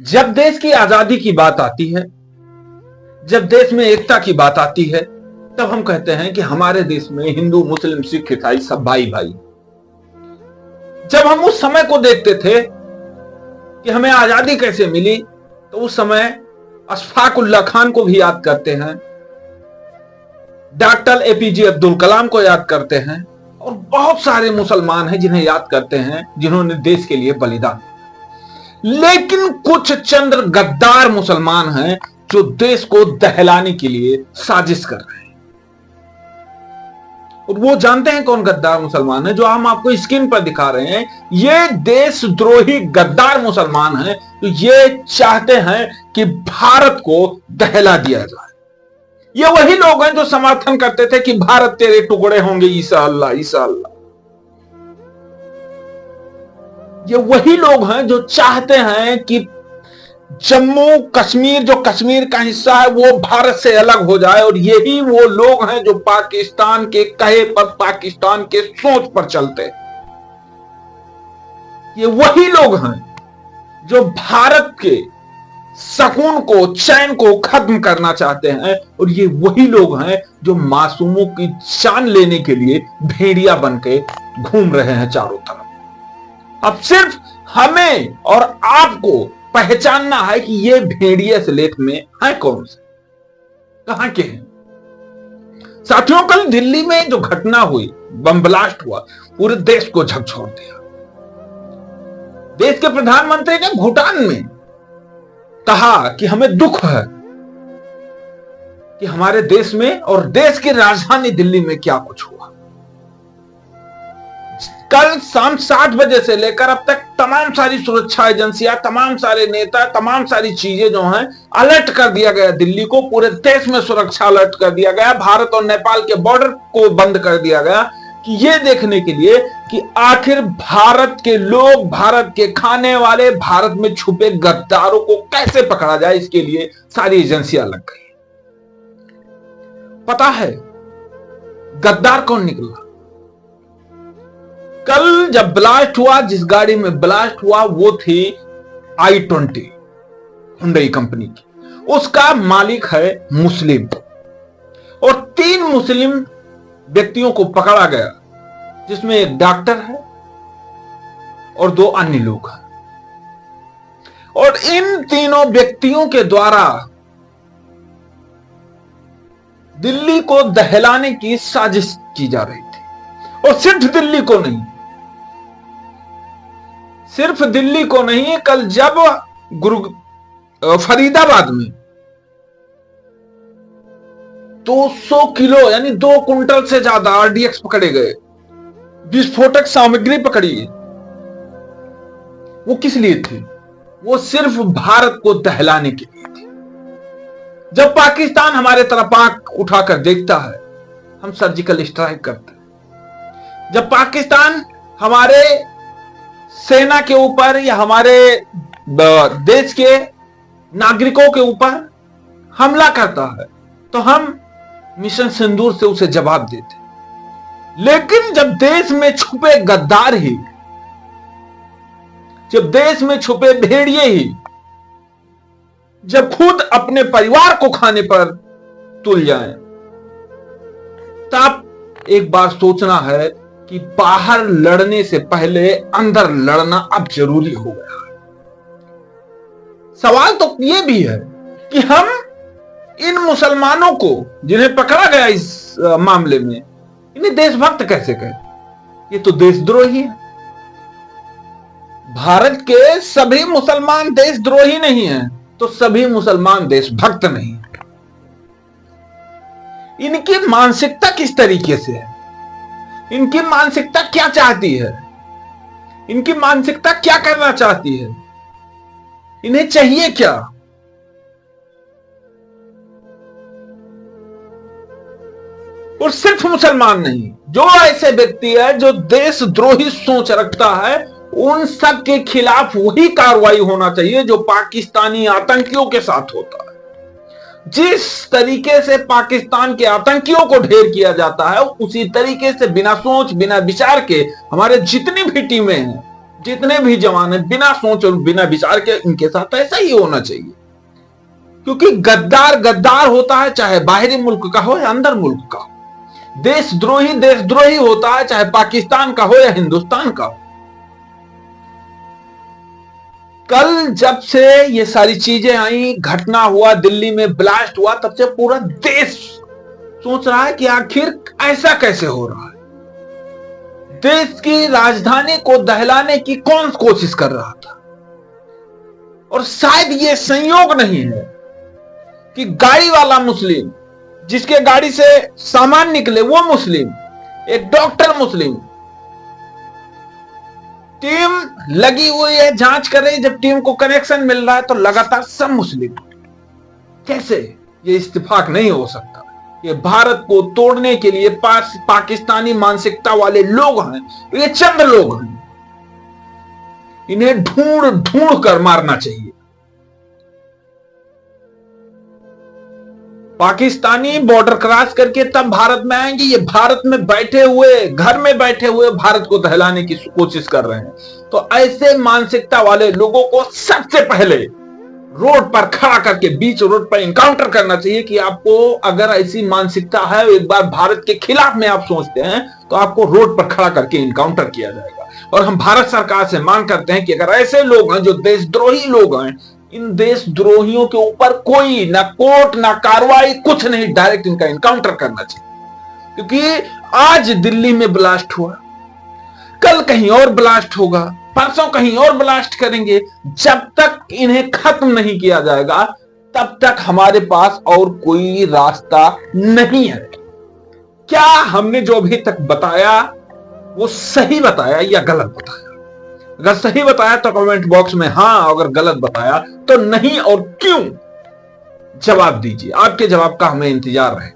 जब देश की आजादी की बात आती है, जब देश में एकता की बात आती है, तब हम कहते हैं कि हमारे देश में हिंदू, मुस्लिम, सिख, ईसाई सब भाई भाई। जब हम उस समय को देखते थे कि हमें आजादी कैसे मिली, तो उस समय अशफाक उल्लाह खान को भी याद करते हैं, डॉक्टर एपीजे अब्दुल कलाम को याद करते हैं, और बहुत सारे मुसलमान हैं जिन्हें याद करते हैं, जिन्होंने देश के लिए बलिदान। लेकिन कुछ चंद गद्दार मुसलमान हैं जो देश को दहलाने के लिए साजिश कर रहे हैं। और वो जानते हैं कौन गद्दार मुसलमान है, जो हम आपको स्क्रीन पर दिखा रहे हैं। ये देशद्रोही गद्दार मुसलमान हैं, तो ये चाहते हैं कि भारत को दहला दिया जाए। ये वही लोग हैं जो समर्थन करते थे कि भारत तेरे टुकड़े होंगे, ईसा अल्लाह ईसा अल्लाह। ये वही लोग हैं जो चाहते हैं कि जम्मू कश्मीर, जो कश्मीर का हिस्सा है, वो भारत से अलग हो जाए। और यही वो लोग हैं जो पाकिस्तान के कहे पर, पाकिस्तान के सोच पर चलते। ये वही लोग हैं जो भारत के सुकून को, चैन को खत्म करना चाहते हैं। और ये वही लोग हैं जो मासूमों की जान लेने के लिए भेड़िया बनके घूम रहे हैं चारों तरफ। अब सिर्फ हमें और आपको पहचानना है कि ये भेड़िया से लेख में है कौन से, कहां के हैं। साथियों, कल दिल्ली में जो घटना हुई, बम ब्लास्ट हुआ, पूरे देश को झकझोर दिया। देश के प्रधानमंत्री ने भूटान में कहा कि हमें दुख है कि हमारे देश में और देश की राजधानी दिल्ली में क्या कुछ हुआ। कल शाम 7 बजे से लेकर अब तक तमाम सारी सुरक्षा एजेंसियां, तमाम सारे नेता, तमाम सारी चीजें जो हैं, अलर्ट कर दिया गया दिल्ली को। पूरे देश में सुरक्षा अलर्ट कर दिया गया। भारत और नेपाल के बॉर्डर को बंद कर दिया गया कि ये देखने के लिए कि आखिर भारत के लोग, भारत के खाने वाले, भारत में छुपे गद्दारों को कैसे पकड़ा जाए। इसके लिए सारी एजेंसियां लग गई। पता है गद्दार कौन निकला? कल जब ब्लास्ट हुआ, जिस गाड़ी में ब्लास्ट हुआ वो थी i20 हुंडई कंपनी की। उसका मालिक है मुस्लिम, और 3 मुस्लिम व्यक्तियों को पकड़ा गया, जिसमें एक डॉक्टर है और 2 अन्य लोग हैं। और इन तीनों व्यक्तियों के द्वारा दिल्ली को दहलाने की साजिश की जा रही थी। और सिर्फ दिल्ली को नहीं, सिर्फ दिल्ली को नहीं, कल जब फरीदाबाद में 200 किलो यानी 2 कुंटल से ज्यादा आरडीएक्स पकड़े गए, विस्फोटक सामग्री पकड़ी है, वो किस लिए थी? वो सिर्फ भारत को दहलाने के लिए थी। जब पाकिस्तान हमारे तरफ आंख उठाकर देखता है, हम सर्जिकल स्ट्राइक करते हैं। जब पाकिस्तान हमारे सेना के ऊपर या हमारे देश के नागरिकों के ऊपर हमला करता है, तो हम मिशन सिंदूर से उसे जवाब देते। लेकिन जब देश में छुपे गद्दार ही, जब देश में छुपे भेड़िए ही, जब खुद अपने परिवार को खाने पर तुल जाएं, तब एक बार सोचना है कि बाहर लड़ने से पहले अंदर लड़ना अब जरूरी हो गया है। सवाल तो यह भी है कि हम इन मुसलमानों को, जिन्हें पकड़ा गया इस मामले में, इन्हें देशभक्त कैसे कहें? ये तो देशद्रोही है। भारत के सभी मुसलमान देशद्रोही नहीं हैं, तो सभी मुसलमान देशभक्त नहीं। इनकी मानसिकता किस तरीके से है? इनकी मानसिकता क्या चाहती है? इनकी मानसिकता क्या करना चाहती है? इन्हें चाहिए क्या? और सिर्फ मुसलमान नहीं, जो ऐसे व्यक्ति है जो देशद्रोही सोच रखता है, उन सब के खिलाफ वही कार्रवाई होना चाहिए जो पाकिस्तानी आतंकियों के साथ होता है। जिस तरीके से पाकिस्तान के आतंकियों को ढेर किया जाता है, उसी तरीके से बिना सोच, बिना विचार के हमारे जितनी भी टीमें हैं, जितने भी जवान हैं बिना सोच और बिना विचार के इनके साथ ऐसा ही होना चाहिए, क्योंकि गद्दार गद्दार होता है, चाहे बाहरी मुल्क का हो या अंदर मुल्क का हो। देशद्रोही होता है, चाहे पाकिस्तान का हो या हिंदुस्तान का हो। कल जब से ये सारी चीजें आई, घटना हुआ, दिल्ली में ब्लास्ट हुआ, तब से पूरा देश सोच रहा है कि आखिर ऐसा कैसे हो रहा है। देश की राजधानी को दहलाने की कौन कोशिश कर रहा था। और शायद ये संयोग नहीं है कि गाड़ी वाला मुस्लिम, जिसके गाड़ी से सामान निकले वो मुस्लिम, एक डॉक्टर मुस्लिम, टीम लगी हुई है, जांच कर रही है। जब टीम को कनेक्शन मिल रहा है तो लगातार सब मुस्लिम। कैसे ये इत्तेफाक नहीं हो सकता। ये भारत को तोड़ने के लिए पाकिस्तानी मानसिकता वाले लोग हैं, ये चंद लोग हैं, इन्हें ढूंढ ढूंढ कर मारना चाहिए। पाकिस्तानी बॉर्डर क्रॉस करके तब भारत में आएंगे, ये भारत में बैठे हुए, घर में बैठे हुए भारत को दहलाने की कोशिश कर रहे हैं। तो ऐसे मानसिकता वाले लोगों को सबसे पहले रोड पर खड़ा करके बीच रोड पर इनकाउंटर करना चाहिए कि आपको अगर ऐसी मानसिकता है, एक बार भारत के खिलाफ में आप सोचते हैं, तो आपको रोड पर खड़ा करके इनकाउंटर किया जाएगा। और हम भारत सरकार से मांग करते हैं कि अगर ऐसे लोग हैं जो देशद्रोही लोग हैं, इन देशद्रोहियों के ऊपर कोई ना कोर्ट ना कार्रवाई, कुछ नहीं, डायरेक्ट इनका इनकाउंटर करना चाहिए। क्योंकि आज दिल्ली में ब्लास्ट हुआ, कल कहीं और ब्लास्ट होगा, परसों कहीं और ब्लास्ट करेंगे। जब तक इन्हें खत्म नहीं किया जाएगा तब तक हमारे पास और कोई रास्ता नहीं है। क्या हमने जो अभी तक बताया वो सही बताया या गलत बताया? अगर सही बताया तो कमेंट बॉक्स में हां, अगर गलत बताया तो नहीं और क्यों, जवाब दीजिए। आपके जवाब का हमें इंतजार है।